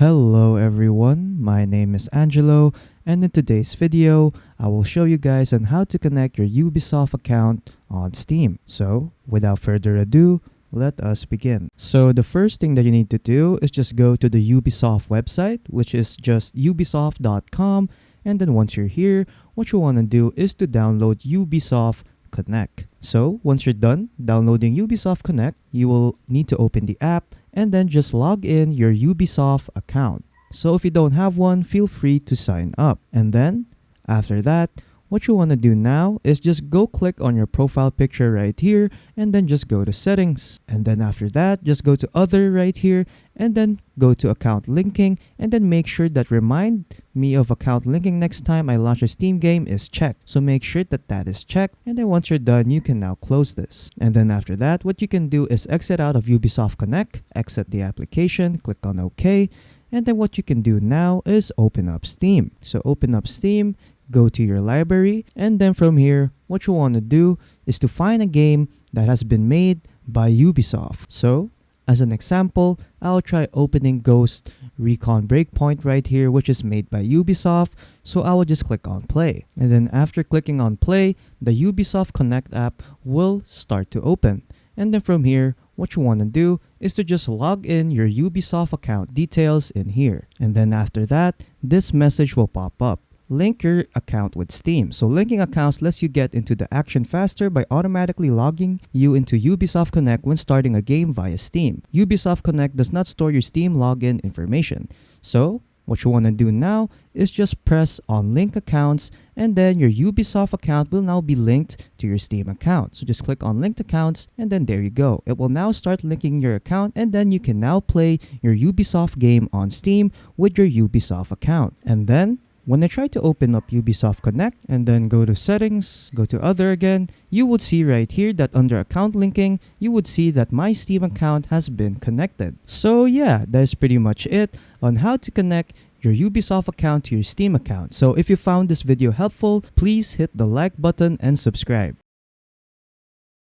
Hello everyone, my name is Angelo, and in today's video, I will show you guys on how to connect your Ubisoft account on Steam. So, without further ado, let us begin. So the first thing that you need to do is just go to the Ubisoft website, which is just ubisoft.com, and then once you're here, what you want to do is to download Ubisoft Connect. So once you're done downloading Ubisoft Connect, you will need to open the app and then just log in your Ubisoft account. So if you don't have one, feel free to sign up. And then after that, what you want to do now is just go click on your profile picture right here and then just go to settings. And then after that, just go to other right here and then go to account linking and then make sure that remind me of account linking next time I launch a Steam game is checked. So make sure that that is checked, and then once you're done, you can now close this. And then after that, what you can do is exit out of Ubisoft Connect, exit the application, click on OK, and then what you can do now is open up Steam. So open up Steam, go to your library, and then from here, what you want to do is to find a game that has been made by Ubisoft. So, as an example, I'll try opening Ghost Recon Breakpoint right here, which is made by Ubisoft. So I will just click on play. And then after clicking on play, the Ubisoft Connect app will start to open. And then from here, what you want to do is to just log in your Ubisoft account details in here. And then after that, this message will pop up. Link your account with Steam. So linking accounts lets you get into the action faster by automatically logging you into Ubisoft Connect when starting a game via Steam. Ubisoft Connect does not store your Steam login information. So what you want to do now is just press on link accounts, and then your Ubisoft account will now be linked to your Steam account. So just click on linked accounts, and then there you go. It will now start linking your account, and then you can now play your Ubisoft game on Steam with your Ubisoft account. And then when I try to open up Ubisoft Connect and then go to settings, go to other again, you would see right here that under account linking, you would see that my Steam account has been connected. So yeah, that's pretty much it on how to connect your Ubisoft account to your Steam account. So if you found this video helpful, please hit the like button and subscribe.